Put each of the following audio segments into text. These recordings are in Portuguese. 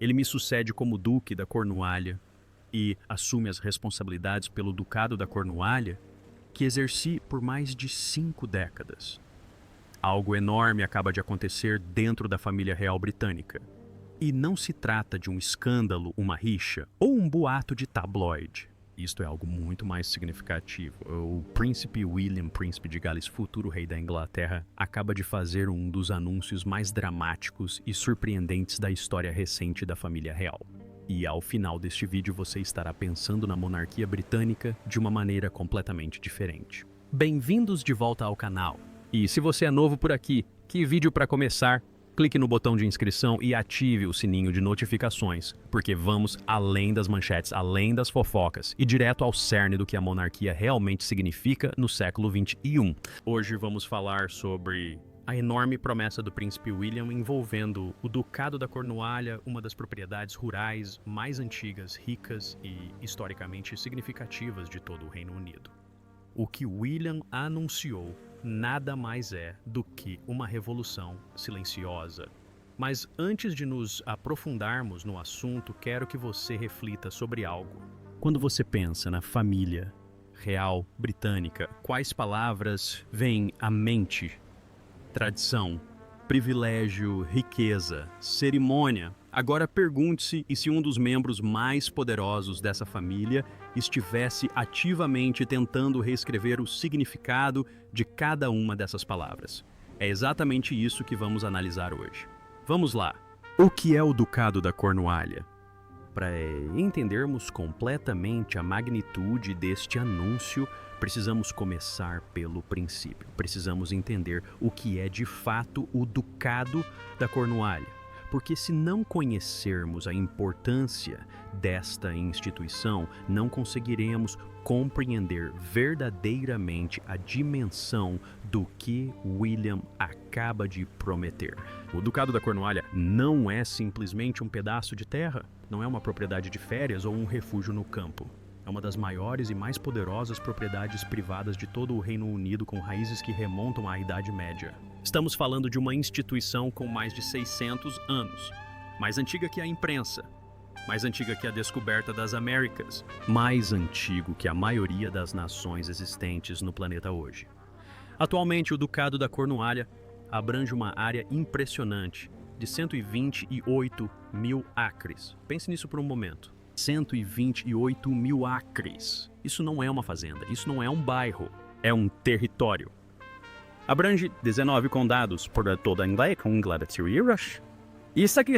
Ele me sucede como Duque da Cornualha e assume as responsabilidades pelo Ducado da Cornualha, que exerci por mais de 5 décadas. Algo enorme acaba de acontecer dentro da família real britânica. E não se trata de um escândalo, uma rixa ou um boato de tabloide. Isto é algo muito mais significativo. O príncipe William, príncipe de Gales, futuro rei da Inglaterra, acaba de fazer um dos anúncios mais dramáticos e surpreendentes da história recente da família real. E ao final deste vídeo você estará pensando na monarquia britânica de uma maneira completamente diferente. Bem-vindos de volta ao canal. E se você é novo por aqui, que vídeo para começar? Clique no botão de inscrição e ative o sininho de notificações, porque vamos além das manchetes, além das fofocas e direto ao cerne do que a monarquia realmente significa no século XXI. Hoje vamos falar sobre a enorme promessa do príncipe William envolvendo o Ducado da Cornualha, uma das propriedades rurais mais antigas, ricas e historicamente significativas de todo o Reino Unido. O que William anunciou nada mais é do que uma revolução silenciosa. Mas antes de nos aprofundarmos no assunto, quero que você reflita sobre algo. Quando você pensa na família real britânica, quais palavras vêm à mente? Tradição, privilégio, riqueza, cerimônia. Agora pergunte-se e se um dos membros mais poderosos dessa família estivesse ativamente tentando reescrever o significado de cada uma dessas palavras. É exatamente isso que vamos analisar hoje. Vamos lá! O que é o Ducado da Cornualha? Para entendermos completamente a magnitude deste anúncio, precisamos começar pelo princípio. Precisamos entender o que é de fato o Ducado da Cornualha. Porque se não conhecermos a importância desta instituição, não conseguiremos compreender verdadeiramente a dimensão do que William acaba de prometer. O Ducado da Cornualha não é simplesmente um pedaço de terra, não é uma propriedade de férias ou um refúgio no campo. É uma das maiores e mais poderosas propriedades privadas de todo o Reino Unido, com raízes que remontam à Idade Média. Estamos falando de uma instituição com mais de 600 anos, mais antiga que a imprensa, mais antiga que a descoberta das Américas, mais antigo que a maioria das nações existentes no planeta hoje. Atualmente, o Ducado da Cornualha abrange uma área impressionante de 128 mil acres. Pense nisso por um momento. 128 mil acres. Isso não é uma fazenda, isso não é um bairro, é um território. Abrange 19 condados por toda a Inglaterra. Isso aqui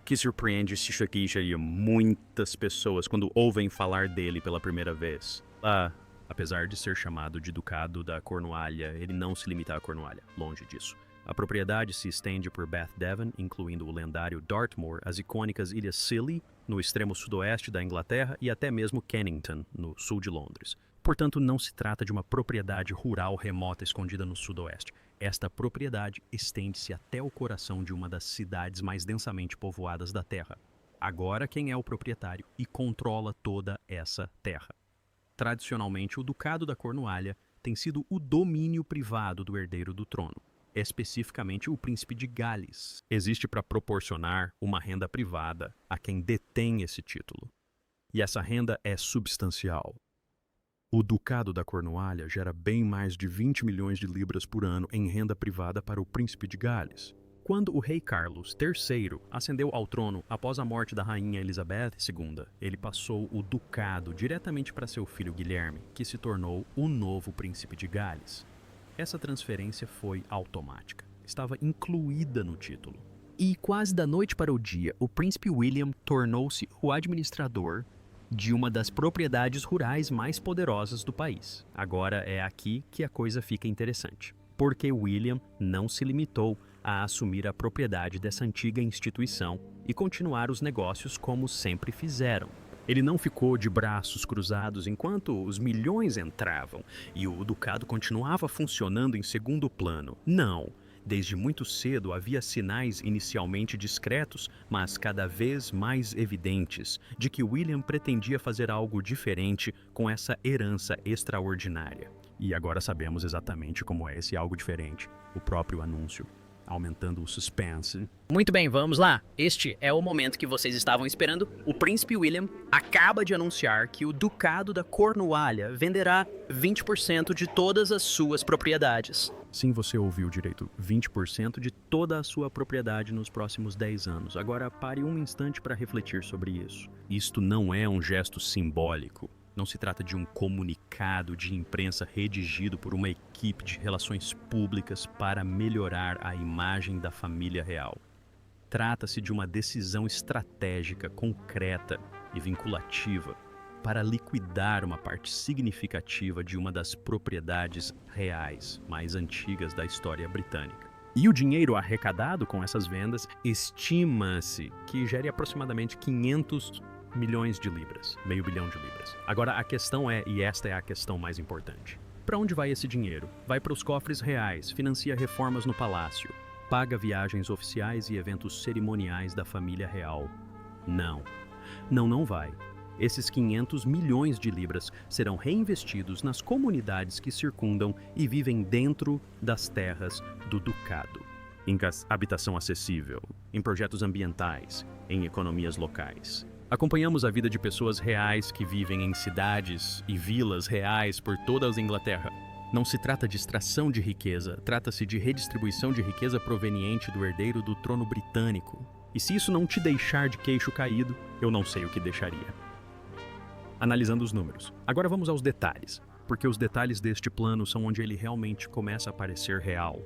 que surpreende se choqueia muitas pessoas quando ouvem falar dele pela primeira vez. Apesar de ser chamado de Ducado da Cornualha, ele não se limita à Cornualha, longe disso. A propriedade se estende por Bath Devon, incluindo o lendário Dartmoor, as icônicas Ilhas Scilly, no extremo sudoeste da Inglaterra, e até mesmo Kennington, no sul de Londres. Portanto, não se trata de uma propriedade rural remota escondida no sudoeste. Esta propriedade estende-se até o coração de uma das cidades mais densamente povoadas da Terra. Agora, quem é o proprietário e controla toda essa terra? Tradicionalmente, o Ducado da Cornualha tem sido o domínio privado do herdeiro do trono, especificamente o príncipe de Gales. Existe para proporcionar uma renda privada a quem detém esse título. E essa renda é substancial. O Ducado da Cornualha gera bem mais de 20 milhões de libras por ano em renda privada para o príncipe de Gales. Quando o rei Carlos III ascendeu ao trono após a morte da rainha Elizabeth II, ele passou o ducado diretamente para seu filho Guilherme, que se tornou o novo príncipe de Gales. Essa transferência foi automática, estava incluída no título. E quase da noite para o dia, o príncipe William tornou-se o administrador de uma das propriedades rurais mais poderosas do país. Agora é aqui que a coisa fica interessante, porque William não se limitou a assumir a propriedade dessa antiga instituição e continuar os negócios como sempre fizeram. Ele não ficou de braços cruzados enquanto os milhões entravam e o ducado continuava funcionando em segundo plano. Não. Desde muito cedo havia sinais inicialmente discretos, mas cada vez mais evidentes, de que William pretendia fazer algo diferente com essa herança extraordinária. E agora sabemos exatamente como é esse algo diferente, o próprio anúncio. aumentando o suspense. Muito bem, vamos lá. Este é o momento que vocês estavam esperando. O príncipe William acaba de anunciar que o Ducado da Cornualha venderá 20% de todas as suas propriedades. Sim, você ouviu direito. 20% de toda a sua propriedade nos próximos 10 anos. Agora pare um instante para refletir sobre isso. Isto não é um gesto simbólico. Não se trata de um comunicado de imprensa redigido por uma equipe de relações públicas para melhorar a imagem da família real. Trata-se de uma decisão estratégica, concreta e vinculativa para liquidar uma parte significativa de uma das propriedades reais mais antigas da história britânica. E o dinheiro arrecadado com essas vendas estima-se que gere aproximadamente 500 milhões de libras, meio bilhão de libras. Agora a questão é, e esta é a questão mais importante, para onde vai esse dinheiro? Vai para os cofres reais, financia reformas no palácio, paga viagens oficiais e eventos cerimoniais da família real? Não. Não vai. Esses 500 milhões de libras serão reinvestidos nas comunidades que circundam e vivem dentro das terras do ducado. Em habitação acessível, em projetos ambientais, em economias locais. Acompanhamos a vida de pessoas reais que vivem em cidades e vilas reais por toda a Inglaterra. Não se trata de extração de riqueza, trata-se de redistribuição de riqueza proveniente do herdeiro do trono britânico. E se isso não te deixar de queixo caído, eu não sei o que deixaria. Analisando os números. Agora vamos aos detalhes, porque os detalhes deste plano são onde ele realmente começa a parecer real.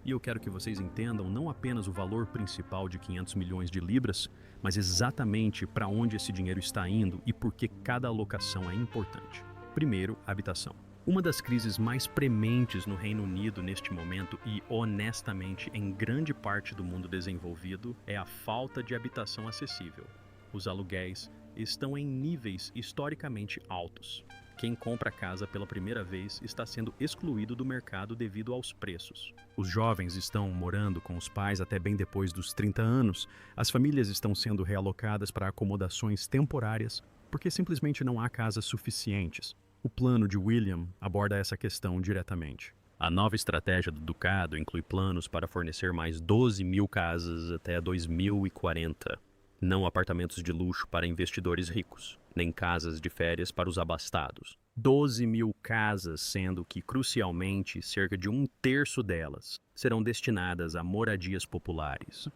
E eu quero que vocês entendam não apenas o valor principal de 500 milhões de libras, mas exatamente para onde esse dinheiro está indo e por que cada alocação é importante. Primeiro, habitação. Uma das crises mais prementes no Reino Unido neste momento e, honestamente, em grande parte do mundo desenvolvido, é a falta de habitação acessível. Os aluguéis estão em níveis historicamente altos. Quem compra casa pela primeira vez está sendo excluído do mercado devido aos preços. Os jovens estão morando com os pais até bem depois dos 30 anos. As famílias estão sendo realocadas para acomodações temporárias porque simplesmente não há casas suficientes. O plano de William aborda essa questão diretamente. A nova estratégia do Ducado inclui planos para fornecer mais 12 mil casas até 2040. Não apartamentos de luxo para investidores ricos, nem casas de férias para os abastados. 12 mil casas, sendo que, crucialmente, cerca de 1/3 delas serão destinadas a moradias populares.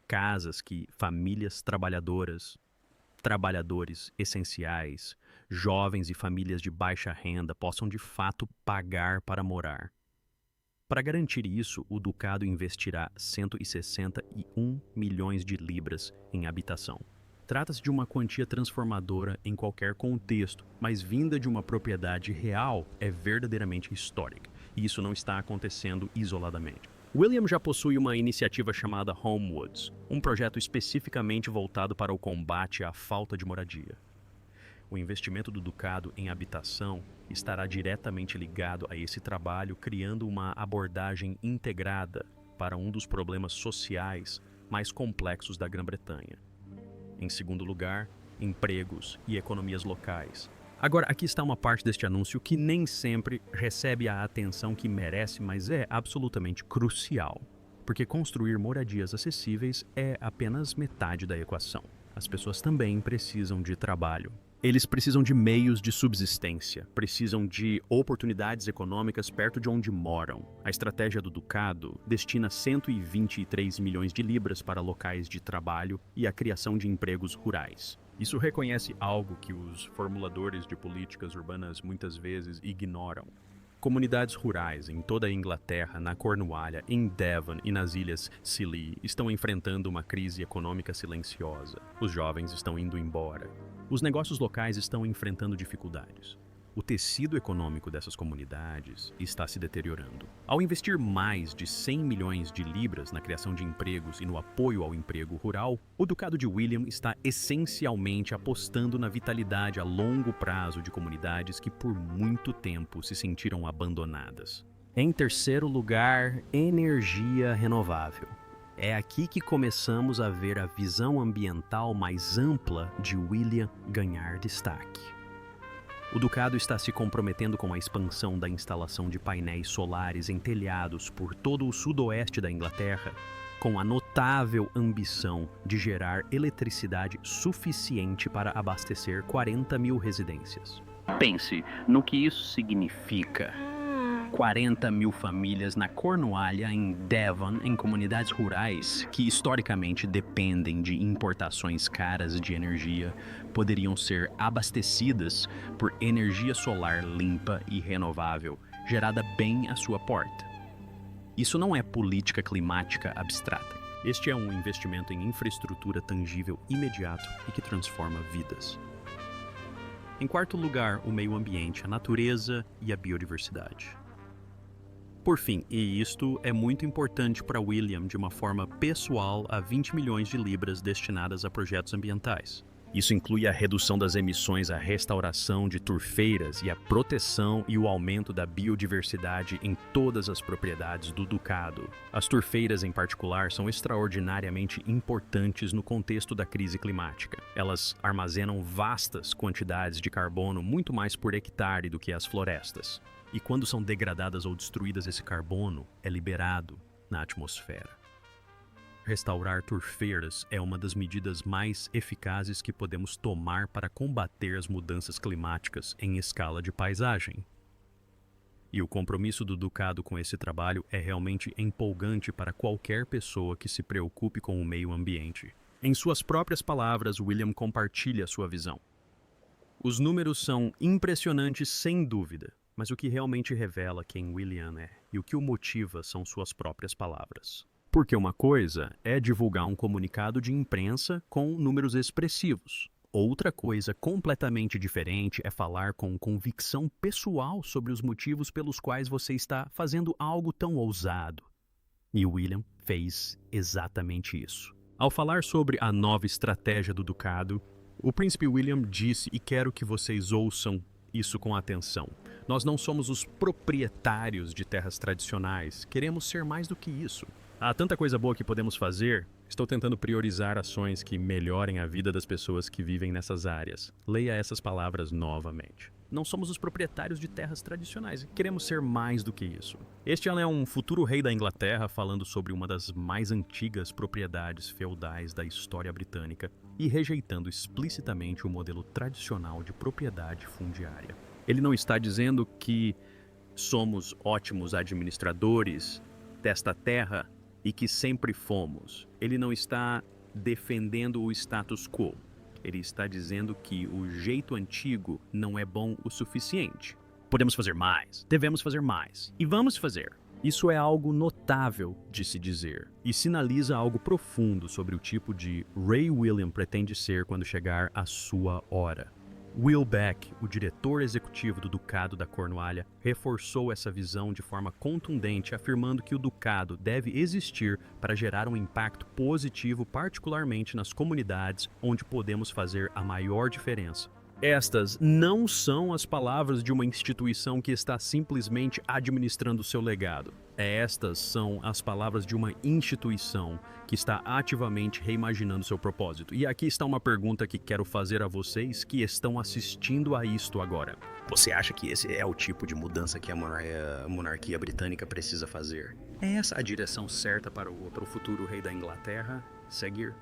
Casas que famílias trabalhadoras, trabalhadores essenciais, jovens e famílias de baixa renda possam de fato pagar para morar. Para garantir isso, o Ducado investirá 161 milhões de libras em habitação. Trata-se de uma quantia transformadora em qualquer contexto, mas vinda de uma propriedade real é verdadeiramente histórica, e isso não está acontecendo isoladamente. William já possui uma iniciativa chamada Homewoods, um projeto especificamente voltado para o combate à falta de moradia. O investimento do Ducado em habitação estará diretamente ligado a esse trabalho, criando uma abordagem integrada para um dos problemas sociais mais complexos da Grã-Bretanha. Em segundo lugar, empregos e economias locais. Agora, aqui está uma parte deste anúncio que nem sempre recebe a atenção que merece, mas é absolutamente crucial, porque construir moradias acessíveis é apenas metade da equação. As pessoas também precisam de trabalho. Eles precisam de meios de subsistência, precisam de oportunidades econômicas perto de onde moram. A estratégia do Ducado destina 123 milhões de libras para locais de trabalho e a criação de empregos rurais. Isso reconhece algo que os formuladores de políticas urbanas muitas vezes ignoram. Comunidades rurais em toda a Inglaterra, na Cornualha, em Devon e nas ilhas Scilly estão enfrentando uma crise econômica silenciosa. Os jovens estão indo embora. Os negócios locais estão enfrentando dificuldades. O tecido econômico dessas comunidades está se deteriorando. Ao investir mais de 100 milhões de libras na criação de empregos e no apoio ao emprego rural, o Ducado de William está essencialmente apostando na vitalidade a longo prazo de comunidades que por muito tempo se sentiram abandonadas. Em terceiro lugar, energia renovável. É aqui que começamos a ver a visão ambiental mais ampla de William ganhar destaque. O Ducado está se comprometendo com a expansão da instalação de painéis solares em telhados por todo o sudoeste da Inglaterra, com a notável ambição de gerar eletricidade suficiente para abastecer 40 mil residências. Pense no que isso significa. 40 mil famílias na Cornualha, em Devon, em comunidades rurais que historicamente dependem de importações caras de energia, poderiam ser abastecidas por energia solar limpa e renovável, gerada bem à sua porta. Isso não é política climática abstrata. Este é um investimento em infraestrutura tangível imediato e que transforma vidas. Em quarto lugar, o meio ambiente, a natureza e a biodiversidade. Por fim, e isto é muito importante para William de uma forma pessoal, há 20 milhões de libras destinadas a projetos ambientais. Isso inclui a redução das emissões, a restauração de turfeiras e a proteção e o aumento da biodiversidade em todas as propriedades do Ducado. As turfeiras, em particular, são extraordinariamente importantes no contexto da crise climática. Elas armazenam vastas quantidades de carbono, muito mais por hectare do que as florestas. E quando são degradadas ou destruídas, esse carbono é liberado na atmosfera. Restaurar turfeiras é uma das medidas mais eficazes que podemos tomar para combater as mudanças climáticas em escala de paisagem. E o compromisso do Ducado com esse trabalho é realmente empolgante para qualquer pessoa que se preocupe com o meio ambiente. Em suas próprias palavras, William compartilha sua visão. Os números são impressionantes sem dúvida, mas o que realmente revela quem William é e o que o motiva são suas próprias palavras. Porque uma coisa é divulgar um comunicado de imprensa com números expressivos. Outra coisa completamente diferente é falar com convicção pessoal sobre os motivos pelos quais você está fazendo algo tão ousado. E William fez exatamente isso. Ao falar sobre a nova estratégia do Ducado, o príncipe William disse, e quero que vocês ouçam isso com atenção: nós não somos os proprietários de terras tradicionais, queremos ser mais do que isso. Há tanta coisa boa que podemos fazer. Estou tentando priorizar ações que melhorem a vida das pessoas que vivem nessas áreas. Leia essas palavras novamente. Não somos os proprietários de terras tradicionais, queremos ser mais do que isso. Este é um futuro rei da Inglaterra falando sobre uma das mais antigas propriedades feudais da história britânica e rejeitando explicitamente o modelo tradicional de propriedade fundiária. Ele não está dizendo que somos ótimos administradores desta terra e que sempre fomos. Ele não está defendendo o status quo. Ele está dizendo que o jeito antigo não é bom o suficiente. Podemos fazer mais, devemos fazer mais, e vamos fazer. Isso é algo notável de se dizer, e sinaliza algo profundo sobre o tipo de rei William pretende ser quando chegar a sua hora. Will Beck, o diretor executivo do Ducado da Cornualha, reforçou essa visão de forma contundente, afirmando que o Ducado deve existir para gerar um impacto positivo, particularmente nas comunidades onde podemos fazer a maior diferença. Estas não são as palavras de uma instituição que está simplesmente administrando seu legado. Estas são as palavras de uma instituição que está ativamente reimaginando seu propósito. E aqui está uma pergunta que quero fazer a vocês que estão assistindo a isto agora. Você acha que esse é o tipo de mudança que a monarquia britânica precisa fazer? É essa a direção certa para o futuro rei da Inglaterra seguir?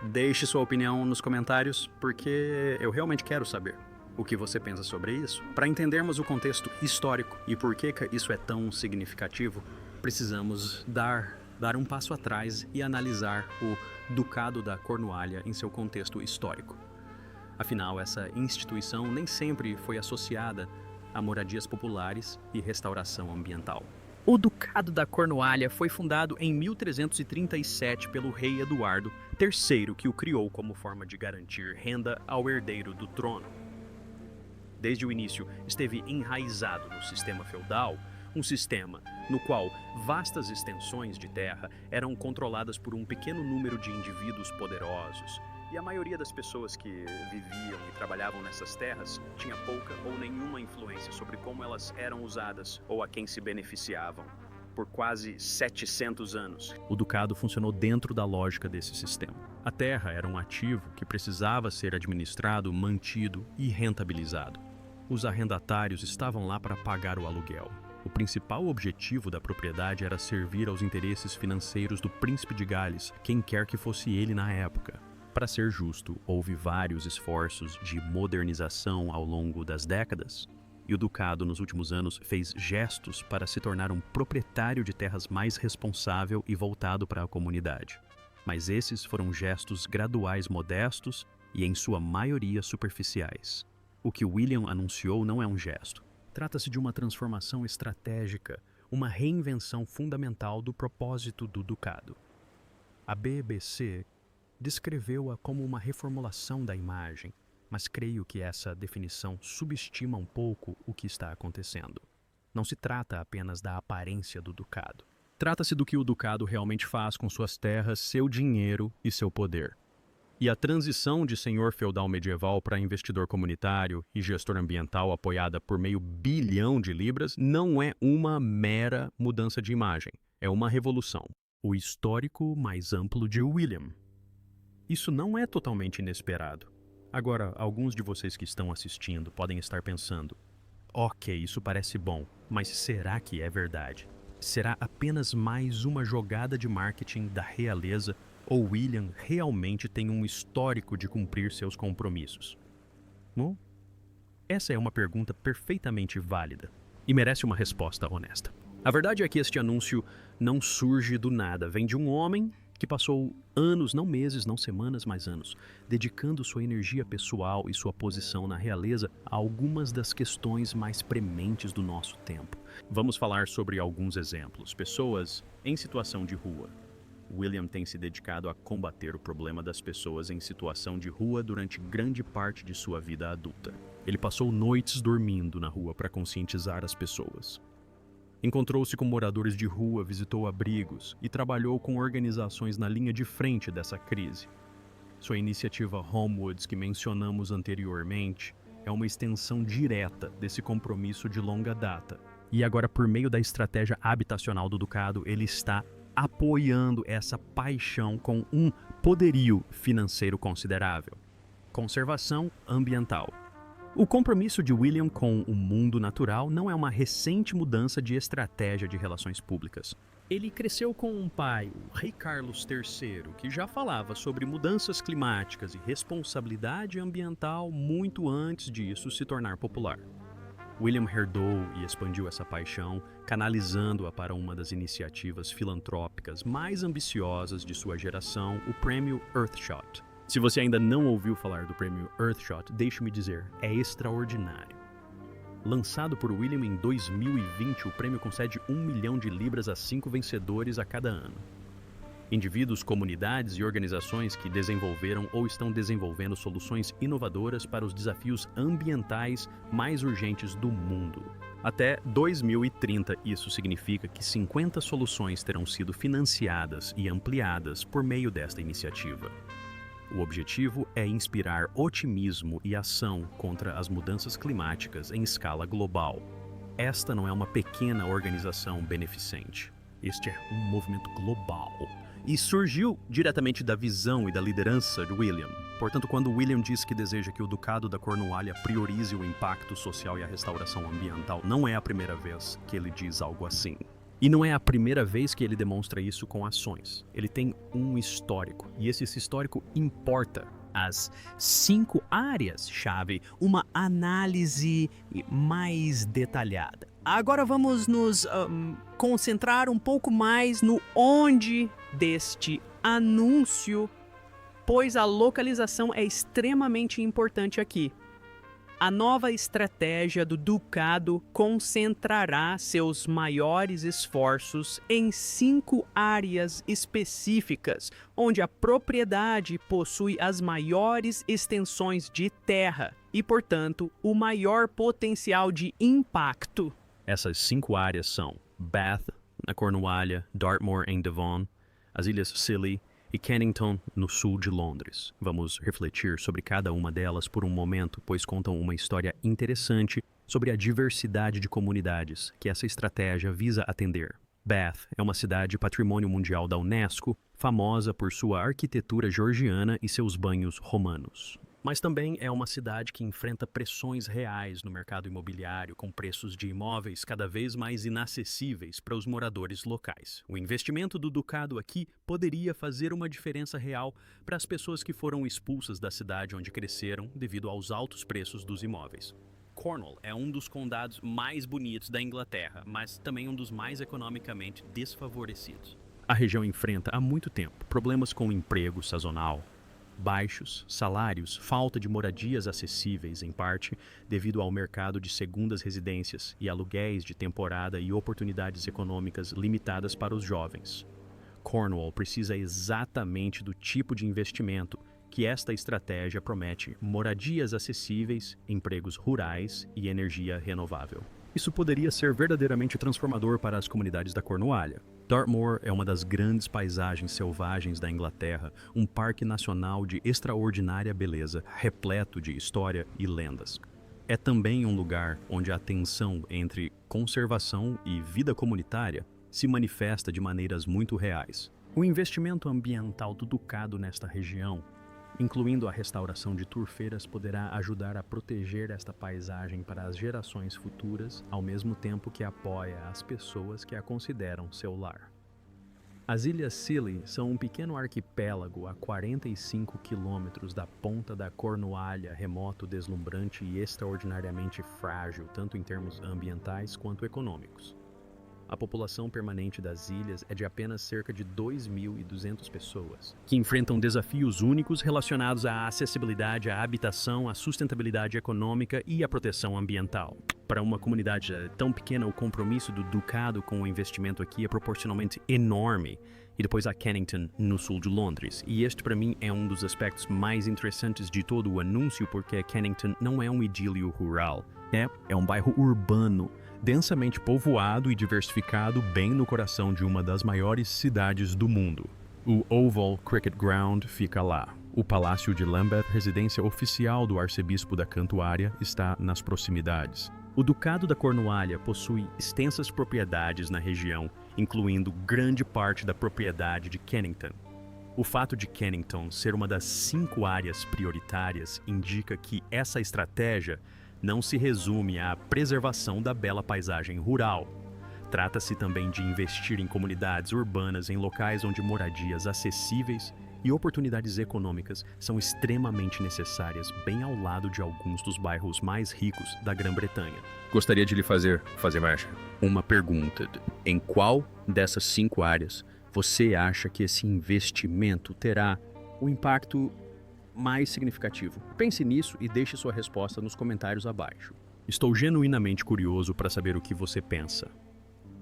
Deixe sua opinião nos comentários, porque eu realmente quero saber o que você pensa sobre isso. Para entendermos o contexto histórico e por que isso é tão significativo, precisamos dar um passo atrás e analisar o Ducado da Cornualha em seu contexto histórico. Afinal, essa instituição nem sempre foi associada a moradias populares e restauração ambiental. O Ducado da Cornualha foi fundado em 1337 pelo rei Eduardo III, que o criou como forma de garantir renda ao herdeiro do trono. Desde o início, esteve enraizado no sistema feudal, um sistema no qual vastas extensões de terra eram controladas por um pequeno número de indivíduos poderosos, e a maioria das pessoas que viviam e trabalhavam nessas terras tinha pouca ou nenhuma influência sobre como elas eram usadas ou a quem se beneficiavam. Por quase 700 anos, o ducado funcionou dentro da lógica desse sistema. A terra era um ativo que precisava ser administrado, mantido e rentabilizado. Os arrendatários estavam lá para pagar o aluguel. O principal objetivo da propriedade era servir aos interesses financeiros do príncipe de Gales, quem quer que fosse ele na época. Para ser justo, houve vários esforços de modernização ao longo das décadas, e o ducado nos últimos anos fez gestos para se tornar um proprietário de terras mais responsável e voltado para a comunidade. Mas esses foram gestos graduais modestos e, em sua maioria, superficiais. O que William anunciou não é um gesto. Trata-se de uma transformação estratégica, uma reinvenção fundamental do propósito do ducado. A BBC descreveu-a como uma reformulação da imagem, mas creio que essa definição subestima um pouco o que está acontecendo. Não se trata apenas da aparência do ducado. Trata-se do que o ducado realmente faz com suas terras, seu dinheiro e seu poder. E a transição de senhor feudal medieval para investidor comunitário e gestor ambiental apoiada por meio bilhão de libras não é uma mera mudança de imagem, é uma revolução. O histórico mais amplo de William. Isso não é totalmente inesperado. Agora, alguns de vocês que estão assistindo podem estar pensando: ok, isso parece bom, mas será que é verdade? Será apenas mais uma jogada de marketing da realeza ou William realmente tem um histórico de cumprir seus compromissos? Bom, essa é uma pergunta perfeitamente válida e merece uma resposta honesta. A verdade é que este anúncio não surge do nada, vem de um homem que passou anos, não meses, não semanas, mas anos, dedicando sua energia pessoal e sua posição na realeza a algumas das questões mais prementes do nosso tempo. Vamos falar sobre alguns exemplos. Pessoas em situação de rua. William tem se dedicado a combater o problema das pessoas em situação de rua durante grande parte de sua vida adulta. Ele passou noites dormindo na rua para conscientizar as pessoas. Encontrou-se com moradores de rua, visitou abrigos e trabalhou com organizações na linha de frente dessa crise. Sua iniciativa Homewoods, que mencionamos anteriormente, é uma extensão direta desse compromisso de longa data. E agora, por meio da estratégia habitacional do Ducado, ele está apoiando essa paixão com um poderio financeiro considerável. Conservação ambiental. O compromisso de William com o mundo natural não é uma recente mudança de estratégia de relações públicas. Ele cresceu com um pai, o Rei Carlos III, que já falava sobre mudanças climáticas e responsabilidade ambiental muito antes disso se tornar popular. William herdou e expandiu essa paixão, canalizando-a para uma das iniciativas filantrópicas mais ambiciosas de sua geração, o Prêmio Earthshot. Se você ainda não ouviu falar do Prêmio Earthshot, deixe-me dizer, é extraordinário. Lançado por William em 2020, o prêmio concede 1 milhão de libras a 5 vencedores a cada ano. Indivíduos, comunidades e organizações que desenvolveram ou estão desenvolvendo soluções inovadoras para os desafios ambientais mais urgentes do mundo. Até 2030, isso significa que 50 soluções terão sido financiadas e ampliadas por meio desta iniciativa. O objetivo é inspirar otimismo e ação contra as mudanças climáticas em escala global. Esta não é uma pequena organização beneficente. Este é um movimento global. E surgiu diretamente da visão e da liderança de William. Portanto, quando William diz que deseja que o Ducado da Cornualha priorize o impacto social e a restauração ambiental, não é a primeira vez que ele diz algo assim. E não é a primeira vez que ele demonstra isso com ações. Ele tem um histórico, e esse histórico importa. As 5 áreas-chave, uma análise mais detalhada. Agora vamos nos concentrar um pouco mais no onde deste anúncio, pois a localização é extremamente importante aqui. A nova estratégia do Ducado concentrará seus maiores esforços em 5 áreas específicas, onde a propriedade possui as maiores extensões de terra e, portanto, o maior potencial de impacto. Essas 5 áreas são Bath, na Cornualha, Dartmoor em Devon, as Ilhas Scilly e Kennington, no sul de Londres. Vamos refletir sobre cada uma delas por um momento, pois contam uma história interessante sobre a diversidade de comunidades que essa estratégia visa atender. Bath é uma cidade patrimônio mundial da Unesco, famosa por sua arquitetura georgiana e seus banhos romanos. Mas também é uma cidade que enfrenta pressões reais no mercado imobiliário, com preços de imóveis cada vez mais inacessíveis para os moradores locais. O investimento do Ducado aqui poderia fazer uma diferença real para as pessoas que foram expulsas da cidade onde cresceram devido aos altos preços dos imóveis. Cornwall é um dos condados mais bonitos da Inglaterra, mas também um dos mais economicamente desfavorecidos. A região enfrenta há muito tempo problemas com emprego sazonal, baixos salários, falta de moradias acessíveis, em parte devido ao mercado de segundas residências e aluguéis de temporada e oportunidades econômicas limitadas para os jovens. Cornwall precisa exatamente do tipo de investimento que esta estratégia promete: moradias acessíveis, empregos rurais e energia renovável. Isso poderia ser verdadeiramente transformador para as comunidades da Cornualha. Dartmoor é uma das grandes paisagens selvagens da Inglaterra, um parque nacional de extraordinária beleza, repleto de história e lendas. É também um lugar onde a tensão entre conservação e vida comunitária se manifesta de maneiras muito reais. O investimento ambiental do Ducado nesta região, incluindo a restauração de turfeiras, poderá ajudar a proteger esta paisagem para as gerações futuras, ao mesmo tempo que apoia as pessoas que a consideram seu lar. As Ilhas Scilly são um pequeno arquipélago a 45 quilômetros da ponta da Cornualha, remoto, deslumbrante e extraordinariamente frágil, tanto em termos ambientais quanto econômicos. A população permanente das ilhas é de apenas cerca de 2.200 pessoas, que enfrentam desafios únicos relacionados à acessibilidade, à habitação, à sustentabilidade econômica e à proteção ambiental. Para uma comunidade tão pequena, o compromisso do Ducado com o investimento aqui é proporcionalmente enorme. E depois há Kennington, no sul de Londres. E este, para mim, é um dos aspectos mais interessantes de todo o anúncio, porque Kennington não é um idílio rural. É um bairro urbano, densamente povoado e diversificado, bem no coração de uma das maiores cidades do mundo. O Oval Cricket Ground fica lá. O Palácio de Lambeth, residência oficial do arcebispo da Cantuária, está nas proximidades. O Ducado da Cornualha possui extensas propriedades na região, incluindo grande parte da propriedade de Kennington. O fato de Kennington ser uma das 5 áreas prioritárias indica que essa estratégia não se resume à preservação da bela paisagem rural. Trata-se também de investir em comunidades urbanas, em locais onde moradias acessíveis e oportunidades econômicas são extremamente necessárias, bem ao lado de alguns dos bairros mais ricos da Grã-Bretanha. Gostaria de lhe fazer marcha. Uma pergunta: em qual dessas 5 áreas você acha que esse investimento terá o impacto mais significativo? Pense nisso e deixe sua resposta nos comentários abaixo. Estou genuinamente curioso para saber o que você pensa.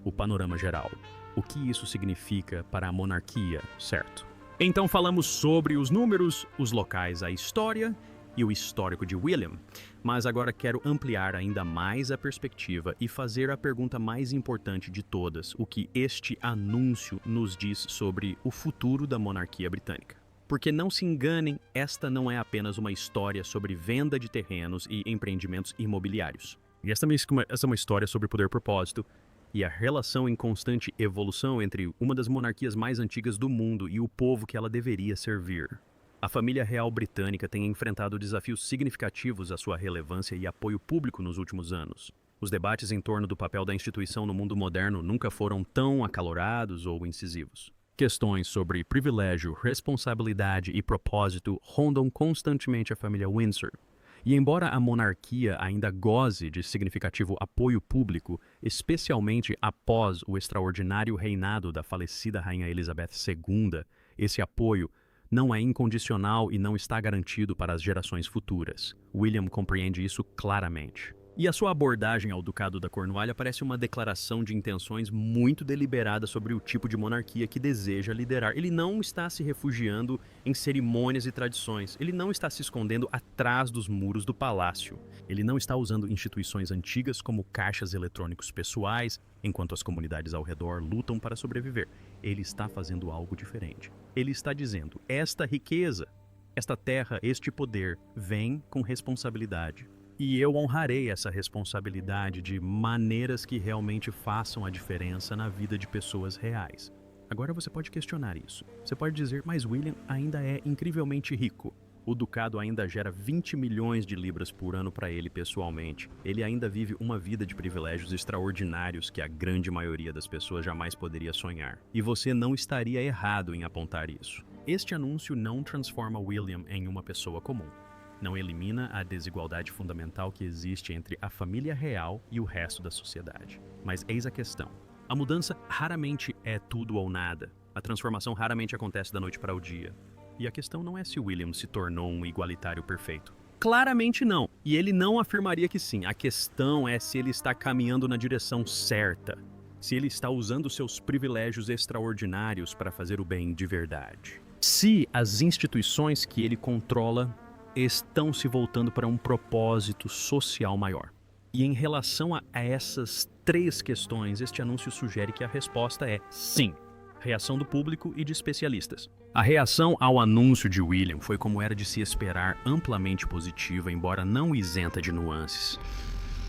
O panorama geral. O que isso significa para a monarquia, certo? Então falamos sobre os números, os locais, a história e o histórico de William. Mas agora quero ampliar ainda mais a perspectiva e fazer a pergunta mais importante de todas: o que este anúncio nos diz sobre o futuro da monarquia britânica. Porque não se enganem, esta não é apenas uma história sobre venda de terrenos e empreendimentos imobiliários. E essa é uma história sobre poder e propósito e a relação em constante evolução entre uma das monarquias mais antigas do mundo e o povo que ela deveria servir. A família real britânica tem enfrentado desafios significativos à sua relevância e apoio público nos últimos anos. Os debates em torno do papel da instituição no mundo moderno nunca foram tão acalorados ou incisivos. Questões sobre privilégio, responsabilidade e propósito rondam constantemente a família Windsor. E embora a monarquia ainda goze de significativo apoio público, especialmente após o extraordinário reinado da falecida Rainha Elizabeth II, esse apoio não é incondicional e não está garantido para as gerações futuras. William compreende isso claramente. E a sua abordagem ao Ducado da Cornualha parece uma declaração de intenções muito deliberada sobre o tipo de monarquia que deseja liderar. Ele não está se refugiando em cerimônias e tradições. Ele não está se escondendo atrás dos muros do palácio. Ele não está usando instituições antigas como caixas eletrônicos pessoais, enquanto as comunidades ao redor lutam para sobreviver. Ele está fazendo algo diferente. Ele está dizendo: esta riqueza, esta terra, este poder, vem com responsabilidade. E eu honrarei essa responsabilidade de maneiras que realmente façam a diferença na vida de pessoas reais. Agora você pode questionar isso. Você pode dizer: mas William ainda é incrivelmente rico. O ducado ainda gera 20 milhões de libras por ano para ele pessoalmente. Ele ainda vive uma vida de privilégios extraordinários que a grande maioria das pessoas jamais poderia sonhar. E você não estaria errado em apontar isso. Este anúncio não transforma William em uma pessoa comum. Não elimina a desigualdade fundamental que existe entre a família real e o resto da sociedade. Mas eis a questão. A mudança raramente é tudo ou nada. A transformação raramente acontece da noite para o dia. E a questão não é se William se tornou um igualitário perfeito. Claramente não. E ele não afirmaria que sim. A questão é se ele está caminhando na direção certa. Se ele está usando seus privilégios extraordinários para fazer o bem de verdade. Se as instituições que ele controla estão se voltando para um propósito social maior. E em relação a essas 3 questões, este anúncio sugere que a resposta é sim. Reação do público e de especialistas. A reação ao anúncio de William foi como era de se esperar, amplamente positiva, embora não isenta de nuances.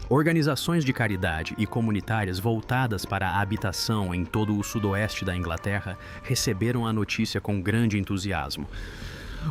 Organizações de caridade e comunitárias voltadas para a habitação em todo o sudoeste da Inglaterra receberam a notícia com grande entusiasmo.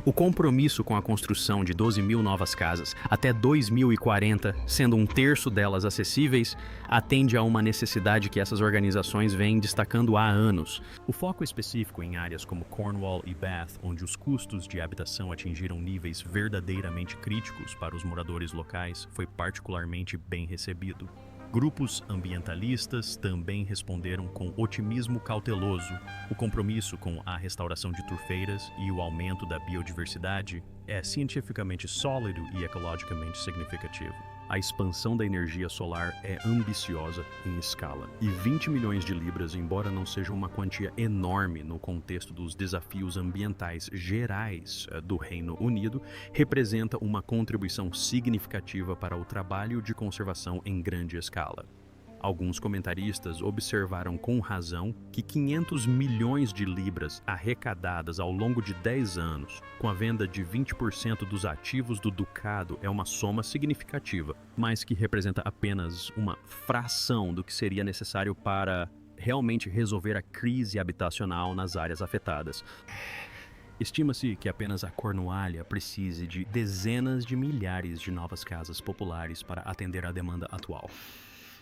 O compromisso com a construção de 12 mil novas casas até 2040, sendo 1/3 delas acessíveis, atende a uma necessidade que essas organizações vêm destacando há anos. O foco específico em áreas como Cornwall e Bath, onde os custos de habitação atingiram níveis verdadeiramente críticos para os moradores locais, foi particularmente bem recebido. Grupos ambientalistas também responderam com otimismo cauteloso. O compromisso com a restauração de turfeiras e o aumento da biodiversidade é cientificamente sólido e ecologicamente significativo. A expansão da energia solar é ambiciosa em escala. E 20 milhões de libras, embora não seja uma quantia enorme no contexto dos desafios ambientais gerais do Reino Unido, representa uma contribuição significativa para o trabalho de conservação em grande escala. Alguns comentaristas observaram com razão que 500 milhões de libras arrecadadas ao longo de 10 anos, com a venda de 20% dos ativos do ducado, é uma soma significativa, mas que representa apenas uma fração do que seria necessário para realmente resolver a crise habitacional nas áreas afetadas. Estima-se que apenas a Cornualha precise de dezenas de milhares de novas casas populares para atender à demanda atual.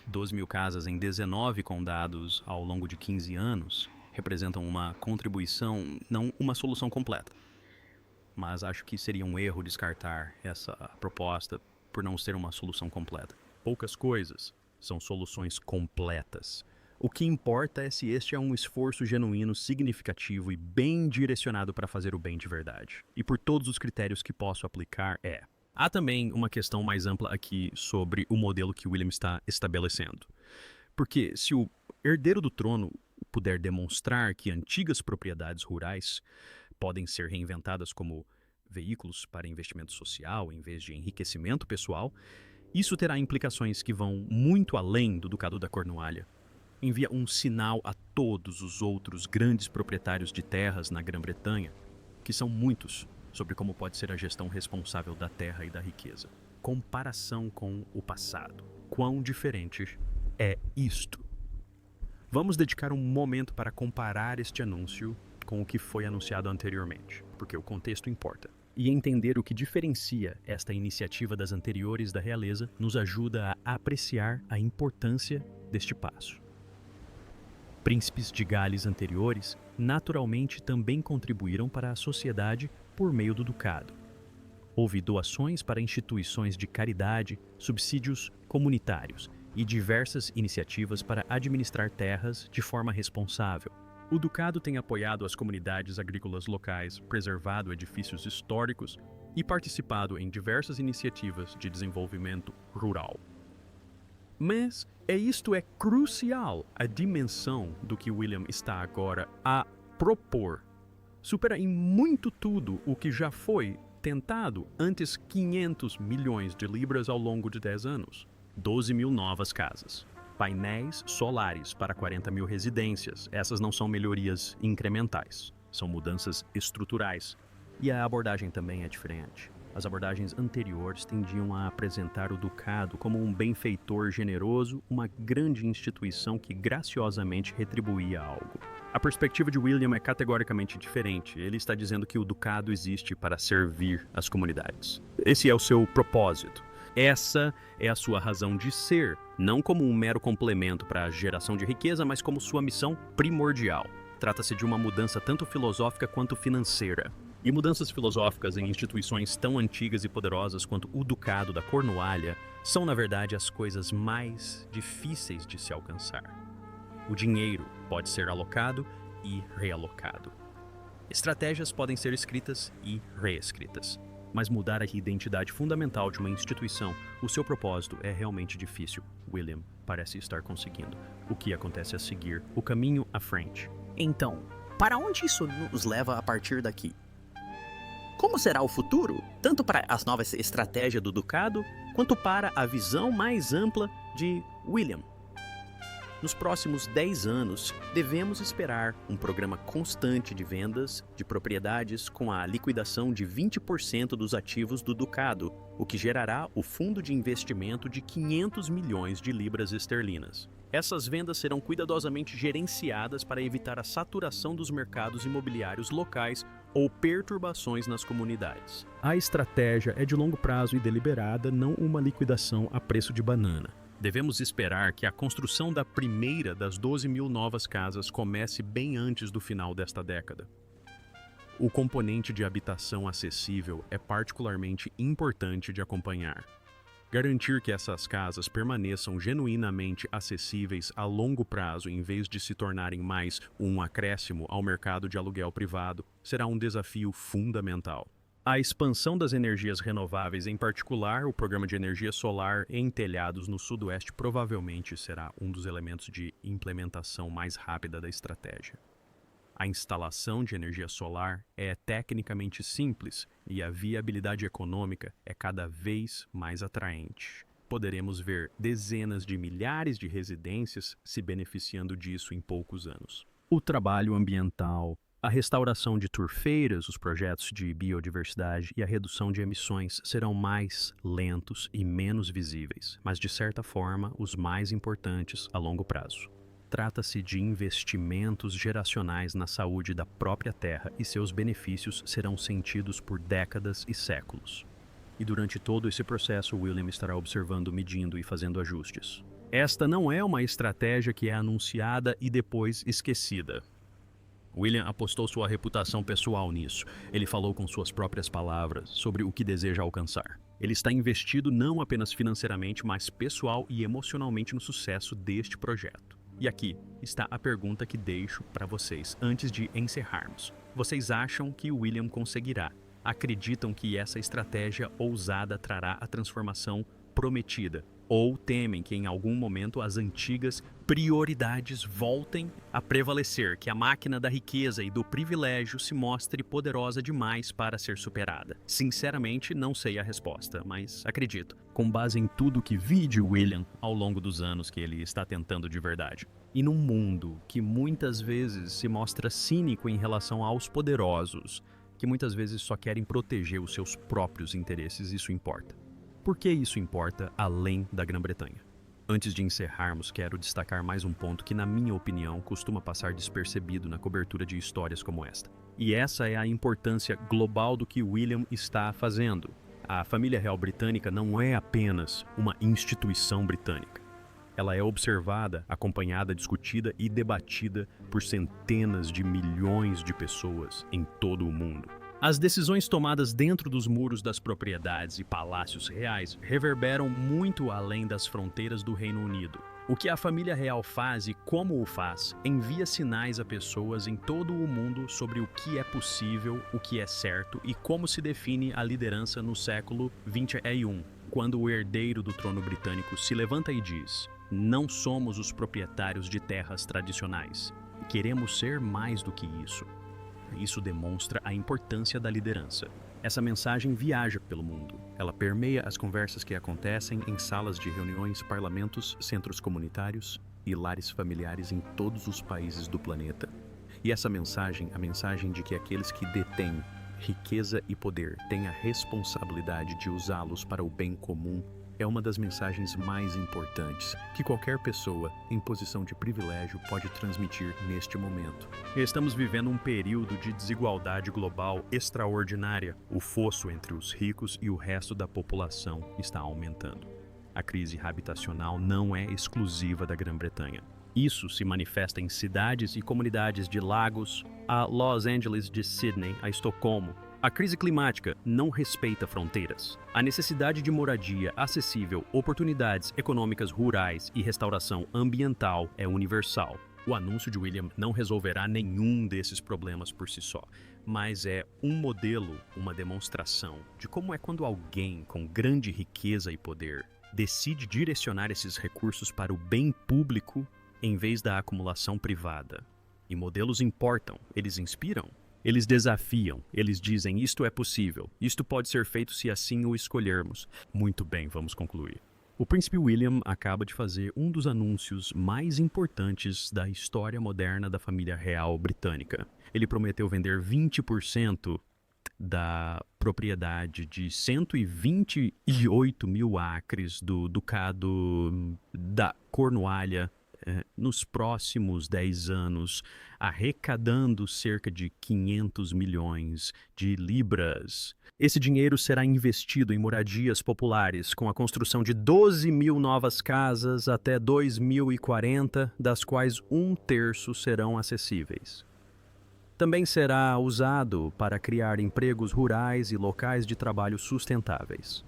12 mil casas em 19 condados ao longo de 15 anos representam uma contribuição, não uma solução completa. Mas acho que seria um erro descartar essa proposta por não ser uma solução completa. Poucas coisas são soluções completas. O que importa é se este é um esforço genuíno, significativo e bem direcionado para fazer o bem de verdade. E por todos os critérios que posso aplicar Há também uma questão mais ampla aqui sobre o modelo que William está estabelecendo. Porque se o herdeiro do trono puder demonstrar que antigas propriedades rurais podem ser reinventadas como veículos para investimento social em vez de enriquecimento pessoal, isso terá implicações que vão muito além do Ducado da Cornualha. Envia um sinal a todos os outros grandes proprietários de terras na Grã-Bretanha, que são muitos, sobre como pode ser a gestão responsável da terra e da riqueza. Comparação com o passado. Quão diferente é isto? Vamos dedicar um momento para comparar este anúncio com o que foi anunciado anteriormente, porque o contexto importa. E entender o que diferencia esta iniciativa das anteriores da realeza nos ajuda a apreciar a importância deste passo. Príncipes de Gales anteriores naturalmente também contribuíram para a sociedade por meio do ducado. Houve doações para instituições de caridade, subsídios comunitários e diversas iniciativas para administrar terras de forma responsável. O ducado tem apoiado as comunidades agrícolas locais, preservado edifícios históricos e participado em diversas iniciativas de desenvolvimento rural. Mas isto é crucial. A dimensão do que William está agora a propor supera em muito tudo o que já foi tentado antes 500 milhões de libras ao longo de 10 anos. 12 mil novas casas. Painéis solares para 40 mil residências. Essas não são melhorias incrementais, são mudanças estruturais. E a abordagem também é diferente. As abordagens anteriores tendiam a apresentar o ducado como um benfeitor generoso, uma grande instituição que graciosamente retribuía algo. A perspectiva de William é categoricamente diferente. Ele está dizendo que o ducado existe para servir as comunidades. Esse é o seu propósito. Essa é a sua razão de ser, não como um mero complemento para a geração de riqueza, mas como sua missão primordial. Trata-se de uma mudança tanto filosófica quanto financeira. E mudanças filosóficas em instituições tão antigas e poderosas quanto o Ducado da Cornualha são, na verdade, as coisas mais difíceis de se alcançar. O dinheiro pode ser alocado e realocado. Estratégias podem ser escritas e reescritas. Mas mudar a identidade fundamental de uma instituição, o seu propósito, é realmente difícil. William parece estar conseguindo. O que acontece a seguir? O caminho à frente. Então, para onde isso nos leva a partir daqui? Como será o futuro, tanto para as novas estratégias do Ducado, quanto para a visão mais ampla de William? Nos próximos 10 anos, devemos esperar um programa constante de vendas de propriedades com a liquidação de 20% dos ativos do Ducado, o que gerará o fundo de investimento de 500 milhões de libras esterlinas. Essas vendas serão cuidadosamente gerenciadas para evitar a saturação dos mercados imobiliários locais ou perturbações nas comunidades. A estratégia é de longo prazo e deliberada, não uma liquidação a preço de banana. Devemos esperar que a construção da primeira das 12.000 novas casas comece bem antes do final desta década. O componente de habitação acessível é particularmente importante de acompanhar. Garantir que essas casas permaneçam genuinamente acessíveis a longo prazo em vez de se tornarem mais um acréscimo ao mercado de aluguel privado será um desafio fundamental. A expansão das energias renováveis, em particular o programa de energia solar em telhados no sudoeste, provavelmente será um dos elementos de implementação mais rápida da estratégia. A instalação de energia solar é tecnicamente simples e a viabilidade econômica é cada vez mais atraente. Poderemos ver dezenas de milhares de residências se beneficiando disso em poucos anos. O trabalho ambiental, a restauração de turfeiras, os projetos de biodiversidade e a redução de emissões serão mais lentos e menos visíveis, mas de certa forma os mais importantes a longo prazo. Trata-se de investimentos geracionais na saúde da própria terra e seus benefícios serão sentidos por décadas e séculos. E durante todo esse processo, William estará observando, medindo e fazendo ajustes. Esta não é uma estratégia que é anunciada e depois esquecida. William apostou sua reputação pessoal nisso. Ele falou com suas próprias palavras sobre o que deseja alcançar. Ele está investido não apenas financeiramente, mas pessoal e emocionalmente no sucesso deste projeto. E aqui está a pergunta que deixo para vocês antes de encerrarmos. Vocês acham que o William conseguirá? Acreditam que essa estratégia ousada trará a transformação prometida? Ou temem que em algum momento as antigas prioridades voltem a prevalecer, que a máquina da riqueza e do privilégio se mostre poderosa demais para ser superada? Sinceramente, não sei a resposta, mas acredito, com base em tudo que vi de William ao longo dos anos que ele está tentando de verdade. E num mundo que muitas vezes se mostra cínico em relação aos poderosos, que muitas vezes só querem proteger os seus próprios interesses, isso importa. Por que isso importa além da Grã-Bretanha? Antes de encerrarmos, quero destacar mais um ponto que, na minha opinião, costuma passar despercebido na cobertura de histórias como esta. E essa é a importância global do que William está fazendo. A família real britânica não é apenas uma instituição britânica. Ela é observada, acompanhada, discutida e debatida por centenas de milhões de pessoas em todo o mundo. As decisões tomadas dentro dos muros das propriedades e palácios reais reverberam muito além das fronteiras do Reino Unido. O que a família real faz e como o faz envia sinais a pessoas em todo o mundo sobre o que é possível, o que é certo e como se define a liderança no século XXI, quando o herdeiro do trono britânico se levanta e diz: "Não somos os proprietários de terras tradicionais. Queremos ser mais do que isso." Isso demonstra a importância da liderança. Essa mensagem viaja pelo mundo. Ela permeia as conversas que acontecem em salas de reuniões, parlamentos, centros comunitários e lares familiares em todos os países do planeta. E essa mensagem, a mensagem de que aqueles que detêm riqueza e poder têm a responsabilidade de usá-los para o bem comum é uma das mensagens mais importantes que qualquer pessoa em posição de privilégio pode transmitir neste momento. Estamos vivendo um período de desigualdade global extraordinária. O fosso entre os ricos e o resto da população está aumentando. A crise habitacional não é exclusiva da Grã-Bretanha. Isso se manifesta em cidades e comunidades de Lagos a Los Angeles, de Sydney a Estocolmo. A crise climática não respeita fronteiras. A necessidade de moradia acessível, oportunidades econômicas rurais e restauração ambiental é universal. O anúncio de William não resolverá nenhum desses problemas por si só, mas é um modelo, uma demonstração de como é quando alguém com grande riqueza e poder decide direcionar esses recursos para o bem público em vez da acumulação privada. E modelos importam, eles inspiram. Eles desafiam, eles dizem isto é possível, isto pode ser feito se assim o escolhermos. Muito bem, vamos concluir. O príncipe William acaba de fazer um dos anúncios mais importantes da história moderna da família real britânica. Ele prometeu vender 20% da propriedade de 128 mil acres do Ducado da Cornualha nos próximos 10 anos, arrecadando cerca de 500 milhões de libras. Esse dinheiro será investido em moradias populares, com a construção de 12 mil novas casas até 2040, das quais 1/3 serão acessíveis. Também será usado para criar empregos rurais e locais de trabalho sustentáveis.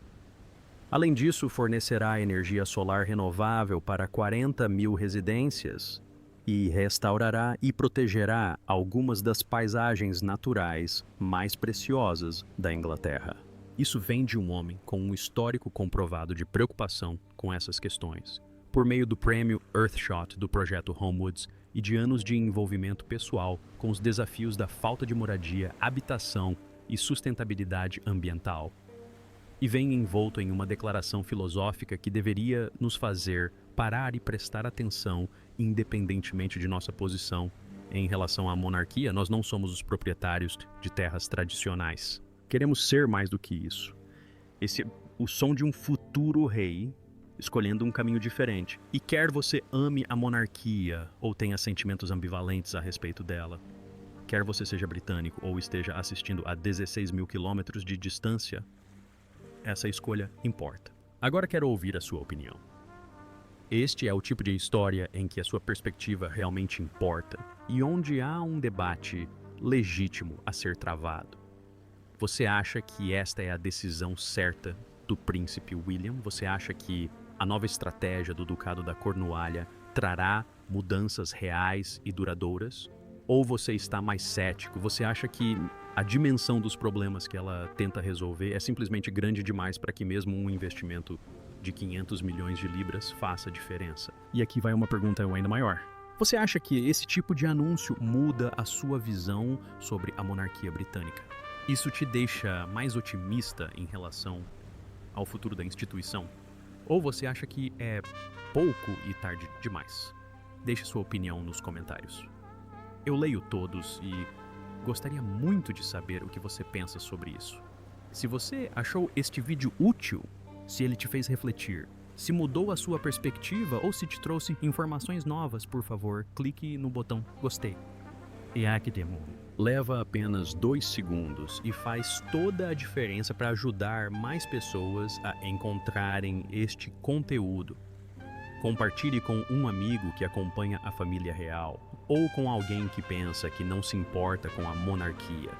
Além disso, fornecerá energia solar renovável para 40 mil residências e restaurará e protegerá algumas das paisagens naturais mais preciosas da Inglaterra. Isso vem de um homem com um histórico comprovado de preocupação com essas questões, por meio do prêmio Earthshot do projeto Homewoods e de anos de envolvimento pessoal com os desafios da falta de moradia, habitação e sustentabilidade ambiental. E vem envolto em uma declaração filosófica que deveria nos fazer parar e prestar atenção, independentemente de nossa posição em relação à monarquia. Nós não somos os proprietários de terras tradicionais. Queremos ser mais do que isso. Esse é o som de um futuro rei escolhendo um caminho diferente. E quer você ame a monarquia ou tenha sentimentos ambivalentes a respeito dela, quer você seja britânico ou esteja assistindo a 16 mil quilômetros de distância, essa escolha importa. Agora quero ouvir a sua opinião. Este é o tipo de história em que a sua perspectiva realmente importa e onde há um debate legítimo a ser travado. Você acha que esta é a decisão certa do príncipe William? Você acha que a nova estratégia do Ducado da Cornualha trará mudanças reais e duradouras? Ou você está mais cético? Você acha que a dimensão dos problemas que ela tenta resolver é simplesmente grande demais para que mesmo um investimento de 500 milhões de libras faça diferença? E aqui vai uma pergunta ainda maior. Você acha que esse tipo de anúncio muda a sua visão sobre a monarquia britânica? Isso te deixa mais otimista em relação ao futuro da instituição? Ou você acha que é pouco e tarde demais? Deixe sua opinião nos comentários. Eu leio todos e gostaria muito de saber o que você pensa sobre isso. Se você achou este vídeo útil, se ele te fez refletir, se mudou a sua perspectiva ou se te trouxe informações novas, por favor, clique no botão gostei. E Academo leva apenas 2 segundos e faz toda a diferença para ajudar mais pessoas a encontrarem este conteúdo. Compartilhe com um amigo que acompanha a família real ou com alguém que pensa que não se importa com a monarquia.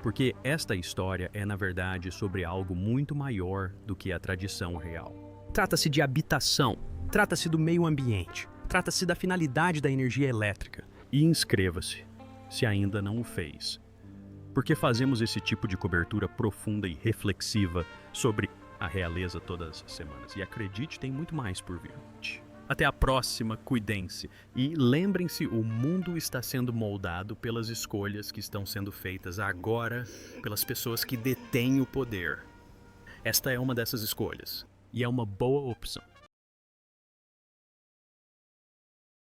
Porque esta história é, na verdade, sobre algo muito maior do que a tradição real. Trata-se de habitação, trata-se do meio ambiente, trata-se da finalidade da energia elétrica. E inscreva-se, se ainda não o fez. Porque fazemos esse tipo de cobertura profunda e reflexiva sobre a realeza todas as semanas. E acredite, tem muito mais por vir. Até a próxima, cuidem-se. E lembrem-se, o mundo está sendo moldado pelas escolhas que estão sendo feitas agora pelas pessoas que detêm o poder. Esta é uma dessas escolhas. E é uma boa opção.